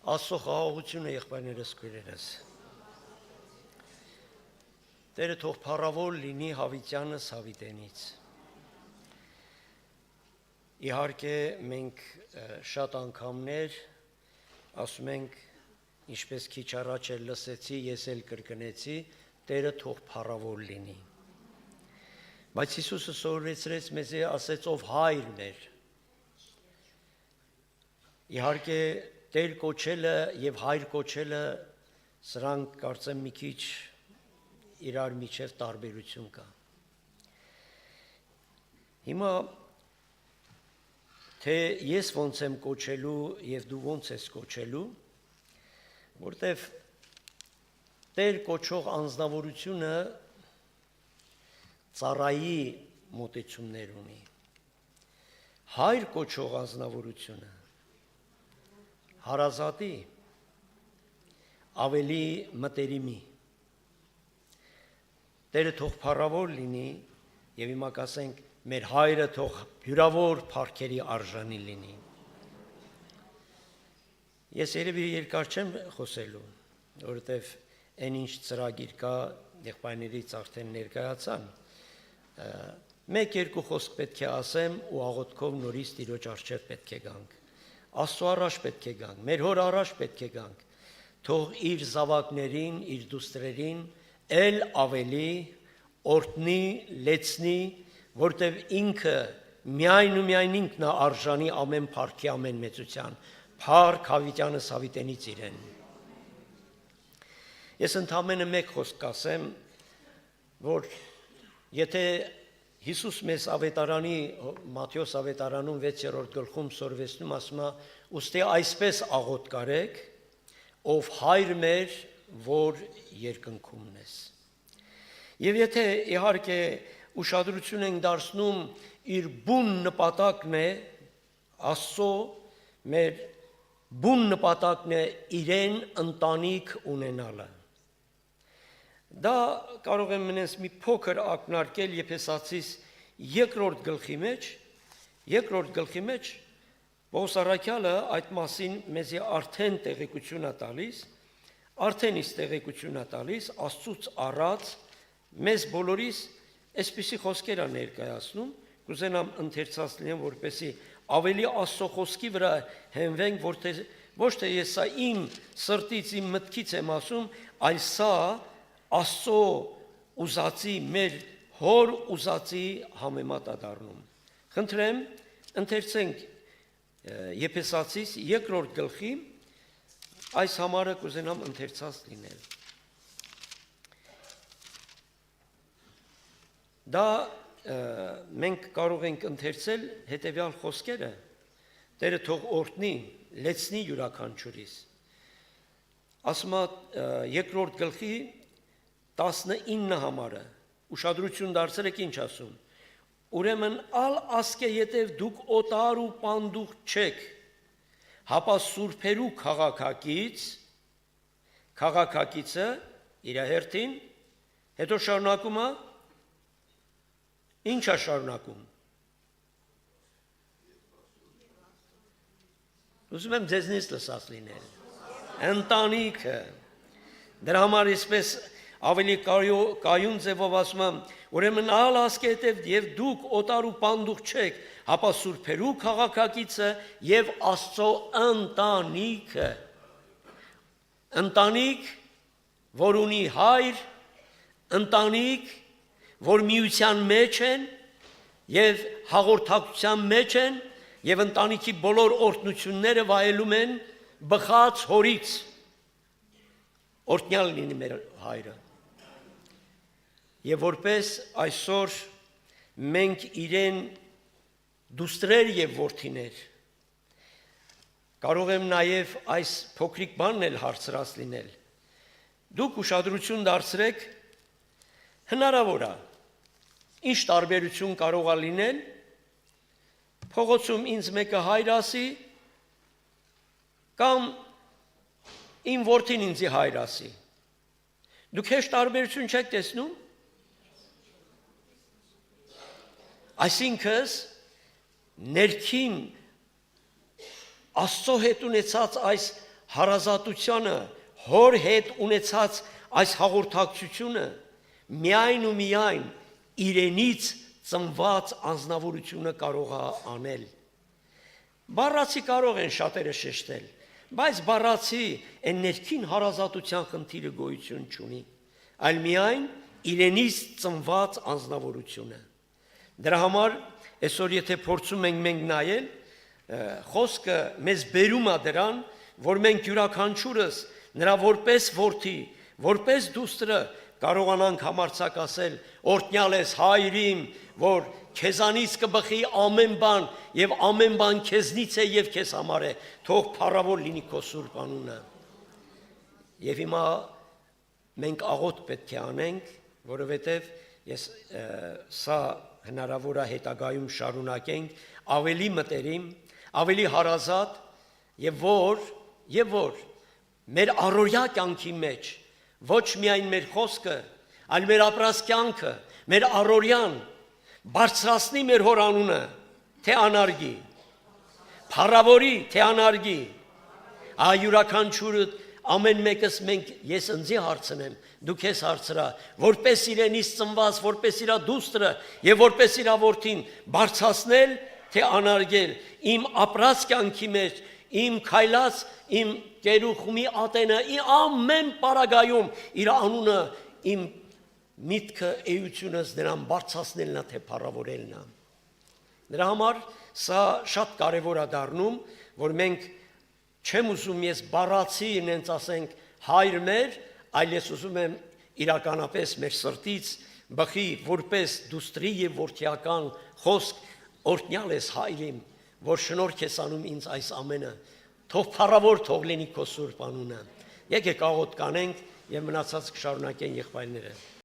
Աստծո խաղաղությունը եղբայրներս քույրերս։ Տերը թող փառավոր լինի Հավիտյանս Հավիտենից։ Իհարկե մենք շատ անգամներ ասում ենք, ինչպես քիչ առաջ էլ լսեցի, ես էլ կրկնեցի, Տերը թող փառավոր լինի։ Բայց Հիսուսը սովորեցրեց մեզ ասեց ով հայրն էր։ Իհարկե Տեր կոչելը եւ հայր կոչելը սրանք կարծեմ մի քիչ իրար միջև տարբերություն կա։ Հիմա թե ես ոնց եմ կոչելու եւ դու ոնց ես կոչելու, որտեվ Տեր կոչող անձնավորությունը ծառայի մոտեցումներ ունի։ Հայր կոչող անձնավորությունը հարազատի ավելի մտերիմի։ Տերը թող փառավոր լինի եւ հիմա կասենք մեր հայրը թող հյուրավոր փառքերի արժանի լինի։ Ես երևի երկար չեմ խոսելու, որովհետեւ այն ինչ ծրագիր կա եղբայրներից արդեն ներկայացան։ Մեկ-երկու խոսք պետք է ասեմ ու աղոթքով նորից Տիրոջ առջև պետք է գանք։ Աստծո առաջ պետք է գանք, մեր հոր առաջ պետք է գանք, թող իր զավակներին, իր դուստրերին էլ ավելի օրհնի, լեցնի, որտև ինքը միայն ու միայն ինքն է արժանի ամեն փառքի, ամեն մեծության, փառք Հավիտյանս Հավիտենից իրեն։ Ես ընդամենը մեկ խոսք կասեմ, որ եթե Հիսուս մեզ ավետարանի, Մատթեոս ավետարանում 6-րդ գլխում սորվեցնում ասում է, ուստի այսպես աղոթք արեք, ով հայր մեր, որ երկնքումն ես։ Եվ եթե իհարկե ուշադրություն ենք դարձնում իր բուն նպատակն է, Աստծո մեր բուն նպատակն է իրեն ընտանիք ունենալը։ Դա կարող եմ մենես մի փոքր ակնարկել Եփեսացիս երկրորդ գլխի մեջ Պողոս առաքյալը այդ մասին մեզի արդեն տեղեկություն է տալիս, Աստծուց առած մեզ բոլորիս այսպիսի խոսքեր է ներկայացնում, կուզենամ ընթերցած լինեմ, որպեսզի ավելի Աստծո խոսքի վրա հենվենք, ոչ թե ես սա իմ սրտից, իմ մտքից եմ ասում, այլ սա Աստծո ուզածի, մեր հոր ուզածի համեմատ է դառնում։ Խնդրեմ, ընթերցենք Եփեսացիս երկրորդ գլխի, այս համարը կուզենամ ընթերցած լինել։ Դա մենք կարող ենք ընթերցել հետևյալ խոսքերը, Տերը թող օրհնի, լեցնի յուրաքանչյուրիս։ Ասում է երկրորդ գլխի 19 համարը, ուշադրություն դարձրեք ինչ ասում, ուրեմն ալ ասկե ետև դուք օտար ու պանդուխ չեք, հապա սուրբերու քաղաքակիցը իր հերթին, հետո շարունակում է, ինչ է շարունակում, ուզում եմ ձեզնից լսած լինել, ընտանիքը, դրա համար իսպես ավելի կայուն ձևով ասում եմ, ուրեմն ալ ասկետև եւ դուք օտար ու պանդուխ չեք, հապա սուրբերու քաղաքակիցը եւ Աստծո ընտանիքը։ Ընտանիք, որ ունի հայր, ընտանիք, որ միության մեջ են եւ հաղորդակցության մեջ են եւ ընտանիքի բոլոր օրհնությունները վայելում են բխած հորից։ Օրհնյալ լինի մեր հայրը։ Եվ որպես այսօր մենք իրեն դուստրեր եւ որդիներ, կարող եմ նաեւ այս փոքրիկ բանն էլ հարցրած լինել։ Դուք ուշադրություն դարձրեք, հնարավոր է, ինչ տարբերություն կարող է լինել, փողոցում ինձ մեկը հայր ասի, կամ իմ որդին ինձի հայր ասի։ Դուք հեշտ տարբերություն չեք տեսնում։ Այսինքն ներքին Աստծո հետ ունեցած այս հարազատությունը, հոր հետ ունեցած այս հաղորդակցությունը միայն ու միայն իրենից ծնված անձնավորությունը կարող է անել։ Բառացի կարող են շատերը շեշտել, բայց բառացի այն ներքին հարազատության խնդիրը գոյություն չունի, այլ միայն իրենից ծնված անձնավորությունը։ Դրա համար այսօր եթե փորձում ենք մենք նայել, խոսքը մեզ բերում է դրան, որ մենք յուրաքանչյուրս նրա որպես որդի, որպես դուստրը կարողանանք համարձակ ասել. «Օրհնյալ ես հայրիմ, որ քեզանից կբխի ամեն բան եւ ամեն բան քեզնից է եւ քեզ համար է, թող փառավոր լինի քո սուրբ անունը»։ Եվ հիմա մենք աղոթ պետք է անենք, որովհետեւ սա հնարավոր է հետագայում շարունակենք ավելի մտերիմ, ավելի հարազատ եւ որ մեր առօրյա կյանքի մեջ ոչ միայն մեր խոսքը, այլ մեր ապրած կյանքը, մեր առօրյան բարձրացնի մեր հոր անունը, թե անարգի, փառավորի, թե անարգի, յուրաքանչյուրը ամեն մեկս մենք ես ինձի հարցնեմ, դու քեզ հարցրա, որպես իրենից ծնված, որպես իրա դուստրը եւ որպես իրա որդին բարձրացնել, թե անարգել իմ ապրած կյանքի մեջ, իմ քայլած, իմ գերուխումի ատենը, ամեն պարագայում իր անունը, իմ միտքը, էությունս նրան բարձրացնելն է, թե փառավորելն է։ Դրա համար սա շատ կարևոր է դառնում, որ մենք չեմ ուզում ես բառացի նենց ասենք հայր մեր, այլ ես ուզում եմ իրականապես մեր սրտից բխի որպես դուստրի եւ որդիական խոսք. «Օրհնյալ ես հայրիմ, որ շնորհք ես անում ինձ այս ամենը, թող փառավոր թող լինի քո սուրբ անունը»։ Եկեք աղոթ կանենք եւ մնացած կշարունակեն եղբայրները։